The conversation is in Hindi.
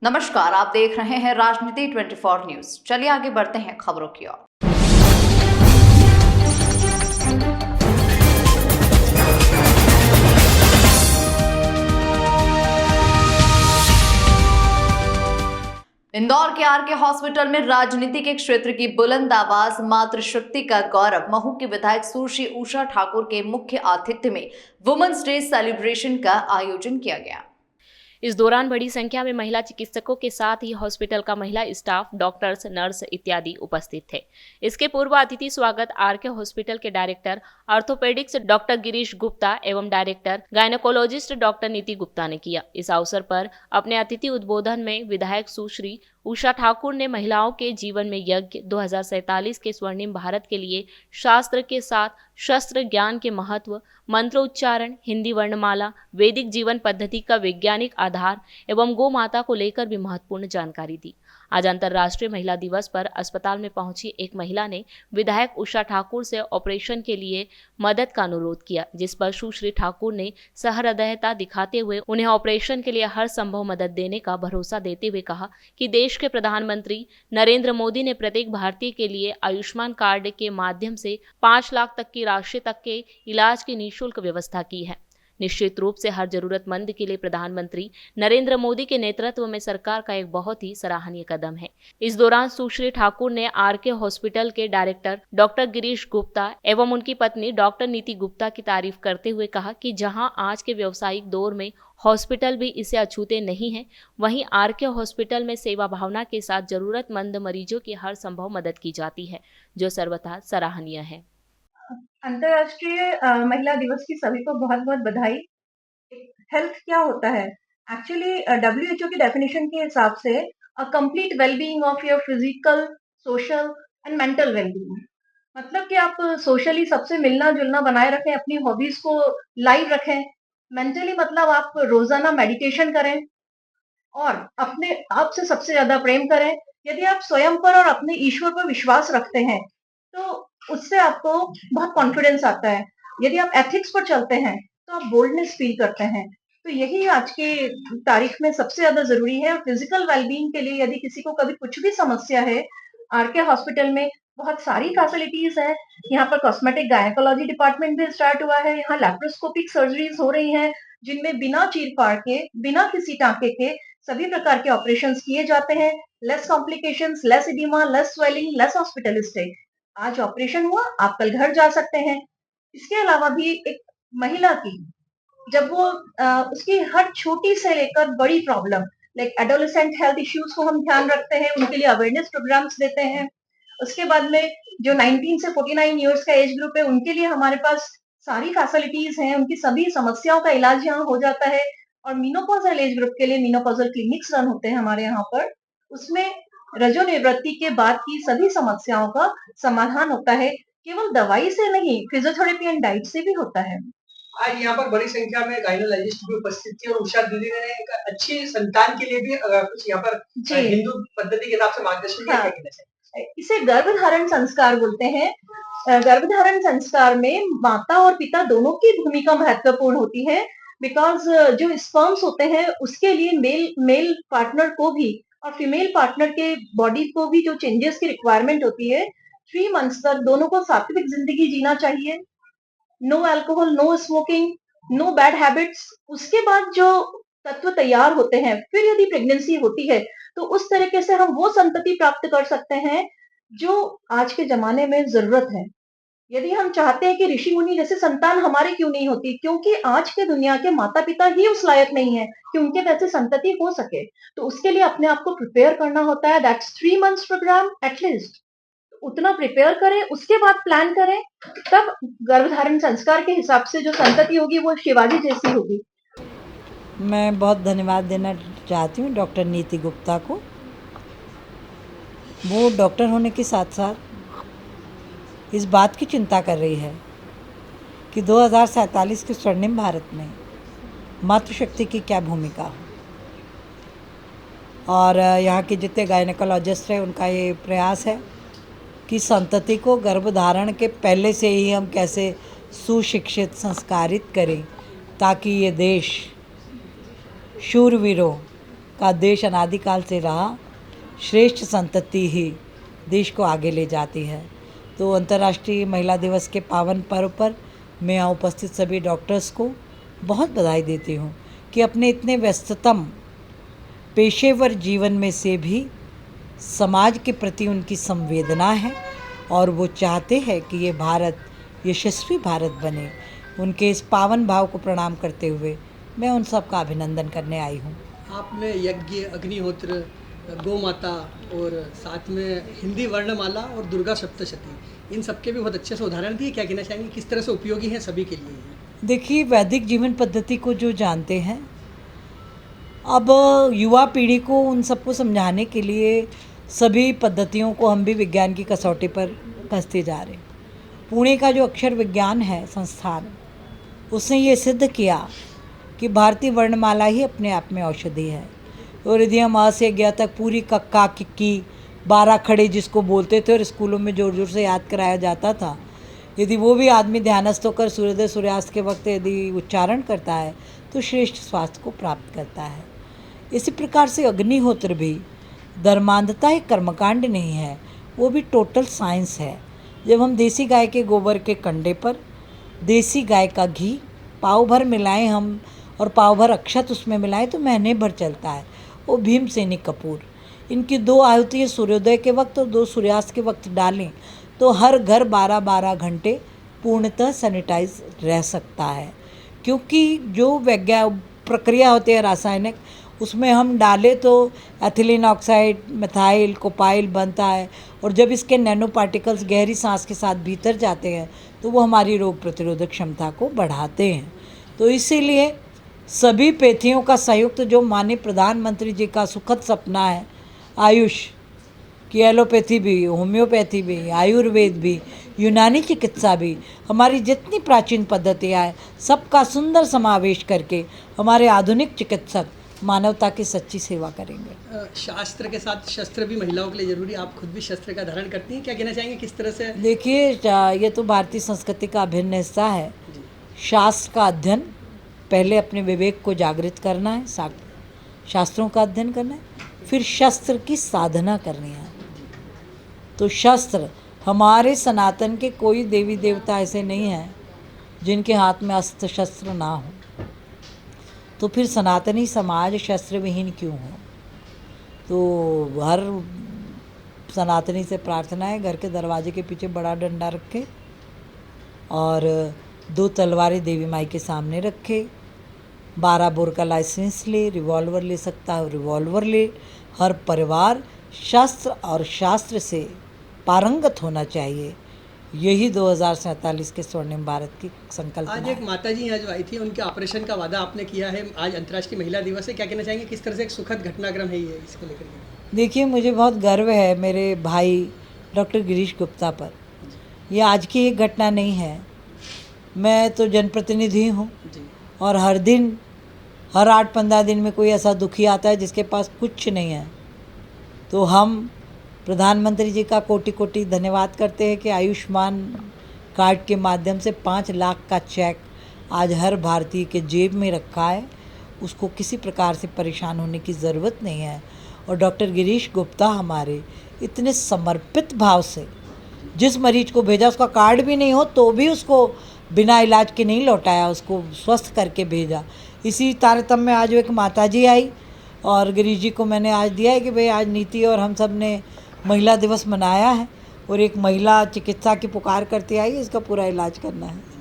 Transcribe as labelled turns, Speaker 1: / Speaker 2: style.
Speaker 1: नमस्कार, आप देख रहे हैं राजनीति 24 न्यूज। चलिए आगे बढ़ते हैं खबरों की ओर। इंदौर के आरके हॉस्पिटल में राजनीति के क्षेत्र की बुलंद आवाज मातृशक्ति का गौरव महू की विधायक सुश्री उषा ठाकुर के मुख्य आतिथ्य में वुमेन्स डे सेलिब्रेशन का आयोजन किया गया।
Speaker 2: इस दौरान बड़ी संख्या में महिला चिकित्सकों के साथ ही हॉस्पिटल का महिला स्टाफ, डॉक्टर्स, नर्स इत्यादि उपस्थित थे। इसके पूर्व अतिथि स्वागत आरके हॉस्पिटल के director orthopaedics doctor Girish Gupta एवं डायरेक्टर गायनेकोलॉजिस्ट डॉक्टर नीति गुप्ता ने किया। इस अवसर पर अपने अतिथि उद्बोधन में विधायक सुश्री उषा ठाकुर ने महिलाओं के जीवन में यज्ञ 2047 के स्वर्णिम भारत के लिए शास्त्र के साथ शस्त्र ज्ञान के महत्व, मंत्रोच्चारण, हिंदी वर्णमाला, वैदिक जीवन पद्धति का वैज्ञानिक आधार एवं गौ माता को लेकर भी महत्वपूर्ण जानकारी दी। आज अंतर्राष्ट्रीय महिला दिवस पर अस्पताल में पहुंची एक महिला ने विधायक उषा ठाकुर से ऑपरेशन के लिए मदद का अनुरोध किया, जिस पर सुश्री ठाकुर ने सहृदयता दिखाते हुए उन्हें ऑपरेशन के लिए हर संभव मदद देने का भरोसा देते हुए कहा कि देश के प्रधानमंत्री नरेंद्र मोदी ने प्रत्येक भारतीय के लिए आयुष्मान कार्ड के माध्यम से 5 लाख तक की राशि तक के इलाज की निःशुल्क व्यवस्था की है। निश्चित रूप से हर जरूरतमंद के लिए प्रधानमंत्री नरेंद्र मोदी के नेतृत्व में सरकार का एक बहुत ही सराहनीय कदम है। इस दौरान सुश्री ठाकुर ने आरके हॉस्पिटल के डायरेक्टर डॉक्टर गिरीश गुप्ता एवं उनकी पत्नी डॉक्टर नीति गुप्ता की तारीफ करते हुए कहा कि जहां आज के व्यावसायिक दौर में हॉस्पिटल भी इसे अछूते नहीं है, वहीं आरके हॉस्पिटल में सेवा भावना के साथ जरूरतमंद मरीजों की हर संभव मदद की जाती है, जो सर्वथा सराहनीय है।
Speaker 3: अंतर्राष्ट्रीय महिला दिवस की सभी को बहुत-बहुत बधाई। हेल्थ क्या होता है? एक्चुअली WHO की डेफिनेशन के हिसाब से a complete well-being of your physical, social and mental well-being. मतलब कि आप सोशली सबसे मिलना-जुलना बनाए रखें, अपनी हॉबीज को लाइव रखें। मेंटली मतलब आप रोजाना मेडिटेशन करें और अपने आप से सबसे ज्यादा प्रेम करें। यदि आप स्वयं पर और अपने ईश्वर पर विश्वास रखते हैं, तो उससे आपको बहुत कॉन्फिडेंस आता है। यदि आप एथिक्स पर चलते हैं, तो आप बोल्डनेस फील करते हैं। तो यही आज की तारीख में सबसे ज़्यादा ज़रूरी है। और फिजिकल वेल-बीइंग के लिए यदि किसी को कभी कुछ भी समस्या है, आरके हॉस्पिटल में बहुत सारी फैसिलिटीज़ हैं। यहाँ पर कॉस्मेटिक गायनेकोलॉजी डिपार्टमेंट भी स्टार्ट हुआ है। यहाँ लैप्रोस्कोपिक सर्जरीज़ हो रही हैं, जिनमें बिना चीर-फाड़ के, बिना किसी टाँके के सभी प्रकार के ऑपरेशंस किए जाते हैं। Less complications, less oedema, less swelling, less hospital stay. आज ऑपरेशन हुआ, आप कल घर जा सकते हैं। इसके अलावा भी एक महिला की जब वो उसकी हर छोटी से लेकर बड़ी problem like adolescent health issues को हम ध्यान रखते हैं, उनके लिए अवेयरनेस प्रोग्राम्स देते हैं। उसके बाद में जो 19 से 49 इयर्स का एज ग्रुप है, उनके लिए हमारे पास सारी फैसिलिटीज हैं, उनकी सभी समस्याओं का इलाज यहाँ हो जाता है। और मीनोपॉजल एज ग्रुप के लिए मीनोपॉजल क्लिनिक्स रन होते हैं हमारे यहाँ पर। उसमें रजोनिवृत्ति के बाद की सभी समस्याओं का समाधान होता है। केवल दवाई से नहीं, फिजियोथेरेपी एंड डाइट से भी होता है।
Speaker 4: आज यहाँ पर बड़ी संख्या में गायनोलॉजिस्ट भी उपस्थित थी और उषा दीदी ने एक अच्छी संतान के लिए भी कुछ यहाँ पर हिंदू पद्धति के हिसाब से मार्गदर्शन
Speaker 3: हाँ, इसे गर्भधारण संस्कार बोलते हैं। गर्भधारण संस्कार में माता और पिता दोनों की भूमिका महत्वपूर्ण होती है। बिकॉज जो स्पर्म्स होते हैं, उसके लिए मेल पार्टनर को भी और फीमेल पार्टनर के बॉडी को भी जो चेंजेस की रिक्वायरमेंट होती है, 3 मंथ्स तक दोनों को सात्विक जिंदगी जीना चाहिए। No alcohol, no smoking, no bad habits. उसके बाद जो तत्व तैयार होते हैं, फिर यदि प्रेगनेंसी होती है, तो उस तरीके से हम वो संतति प्राप्त कर सकते हैं जो आज के जमाने में जरूरत है। यदि हम चाहते हैं कि ऋषि मुनि जैसे संतान हमारे क्यों नहीं होती, क्योंकि आज के दुनिया के माता पिता ही उस लायक नहीं है कि उनके वैसे संतति हो सके। तो उसके लिए अपने आप को प्रिपेयर करना होता है। That's 3 months programme at least. उतना प्रिपेयर करें, उसके बाद प्लान करें, तब गर्भधारण संस्कार के हिसाब से जो संतति होगी वो शिवाजी जैसी होगी।
Speaker 5: मैं बहुत धन्यवाद देना चाहती हूँ डॉक्टर नीति गुप्ता को। वो डॉक्टर होने के साथ साथ इस बात की चिंता कर रही है कि 2047 के स्वर्णिम भारत में मातृशक्ति की क्या भूमिका हो। और यहाँ के जितने गायनेकोलॉजिस्ट हैं, उनका ये प्रयास है कि संतति को गर्भधारण के पहले से ही हम कैसे सुशिक्षित, संस्कारित करें, ताकि ये देश शूरवीरों का देश अनादिकाल से रहा, श्रेष्ठ संतति ही देश को आगे ले जाती है। तो अंतर्राष्ट्रीय महिला दिवस के पावन पर्व पर मैं यहाँ उपस्थित सभी डॉक्टर्स को बहुत बधाई देती हूँ कि अपने इतने व्यस्ततम पेशेवर जीवन में से भी समाज के प्रति उनकी संवेदना है और वो चाहते हैं कि ये भारत यशस्वी भारत बने। उनके इस पावन भाव को प्रणाम करते हुए मैं उन सब का अभिनंदन करने आई हूँ।
Speaker 4: आपने यज्ञ, अग्निहोत्र, गौ माता और साथ में हिंदी वर्णमाला और दुर्गा सप्तशती, इन सब के भी बहुत अच्छे से उदाहरण दिए। क्या कहना चाहेंगे, किस तरह से उपयोगी हैं सभी के लिए?
Speaker 5: देखिए, वैदिक जीवन पद्धति को जो जानते हैं, अब युवा पीढ़ी को उन सबको समझाने के लिए सभी पद्धतियों को हम भी विज्ञान की कसौटी पर कसते जा रहे हैं। पुणे का जो अक्षर विज्ञान है संस्थान, उसने ये सिद्ध किया कि भारतीय वर्णमाला ही अपने आप में औषधि है। और यदि हम अ से ज्ञ तक पूरी कक्का किक्की 12 खड़े जिसको बोलते थे और स्कूलों में ज़ोर ज़ोर से याद कराया जाता था, यदि वो भी आदमी ध्यानस्थ होकर सूर्योदय सूर्यास्त के वक्त यदि उच्चारण करता है तो श्रेष्ठ स्वास्थ्य को प्राप्त करता है। इसी प्रकार से अग्निहोत्र भी धर्मांधता एक कर्मकांड नहीं है, वो भी टोटल साइंस है। जब हम देसी गाय के गोबर के कंडे पर देसी गाय का घी पाव भर मिलाएं हम और पाव भर अक्षत उसमें मिलाएं तो महीने भर चलता है। वो भीमसेनी कपूर, इनकी 2 आहुतियाँ सूर्योदय के वक्त और 2 सूर्यास्त के वक्त डालें तो हर घर 12-12 घंटे पूर्णतः सैनिटाइज रह सकता है। क्योंकि जो प्रक्रिया होती है रासायनिक, उसमें हम डालें तो एथिलीन ऑक्साइड, मिथाइल, कोपाइल बनता है और जब इसके नैनो पार्टिकल्स गहरी सांस के साथ भीतर जाते हैं तो वो हमारी रोग प्रतिरोधक क्षमता को बढ़ाते हैं। तो इसीलिए सभी पेथियों का संयुक्त जो माननीय प्रधानमंत्री जी का सुखद सपना है, आयुष की, एलोपैथी भी, होम्योपैथी भी, आयुर्वेद भी, यूनानी चिकित्सा भी, हमारी जितनी प्राचीन पद्धतियाँ हैं सबका सुंदर समावेश करके हमारे आधुनिक चिकित्सक मानवता की सच्ची सेवा करेंगे।
Speaker 4: शास्त्र के साथ शस्त्र भी महिलाओं के लिए जरूरी, आप खुद भी शस्त्र का धारण करती हैं, क्या कहना चाहेंगे, किस तरह से?
Speaker 5: देखिए, ये तो भारतीय संस्कृति का अभिन्न हिस्सा है। शास्त्र का अध्ययन, पहले अपने विवेक को जागृत करना है, शास्त्रों का अध्ययन करना है, फिर शस्त्र की साधना करनी है। तो शस्त्र, हमारे सनातन के कोई देवी देवता ऐसे नहीं हैं जिनके हाथ में अस्त्र शस्त्र ना हो, तो फिर सनातनी समाज शस्त्र विहीन क्यों हो? तो हर सनातनी से प्रार्थना है, घर के दरवाजे के पीछे बड़ा डंडा रखे और 2 तलवारें देवी माई के सामने रखे, 12 बोर का लाइसेंस ले, रिवॉल्वर ले सकता है रिवॉल्वर ले। हर परिवार शस्त्र और शास्त्र से पारंगत होना चाहिए। यही 2047 के स्वर्णिम भारत की संकल्पना
Speaker 4: आज
Speaker 5: है।
Speaker 4: एक माता जी यहाँ जो आई थी, उनके ऑपरेशन का वादा आपने किया है। आज अंतर्राष्ट्रीय महिला दिवस है, क्या कहना चाहेंगे, किस तरह से एक सुखद घटनाक्रम है ये, इसको लेकर के?
Speaker 5: देखिए, मुझे बहुत गर्व है मेरे भाई डॉक्टर गिरीश गुप्ता पर। ये आज की एक घटना नहीं है, मैं तो जनप्रतिनिधि हूँ और हर दिन, हर 8-15 दिन में कोई ऐसा दुखी आता है जिसके पास कुछ नहीं है, तो हम प्रधानमंत्री जी का कोटि कोटि धन्यवाद करते हैं कि आयुष्मान कार्ड के माध्यम से 5 लाख का चेक आज हर भारतीय के जेब में रखा है। उसको किसी प्रकार से परेशान होने की ज़रूरत नहीं है। और डॉक्टर गिरीश गुप्ता हमारे इतने समर्पित भाव से जिस मरीज को भेजा, उसका कार्ड भी नहीं हो तो भी उसको बिना इलाज के नहीं लौटाया, उसको स्वस्थ करके भेजा। इसी तारतम्य में आज एक माता जी आई और गिरीश जी को मैंने आज दिया है कि भाई आज नीति और हम सब ने महिला दिवस मनाया है और एक महिला चिकित्सा की पुकार करती आई, इसका पूरा इलाज करना है।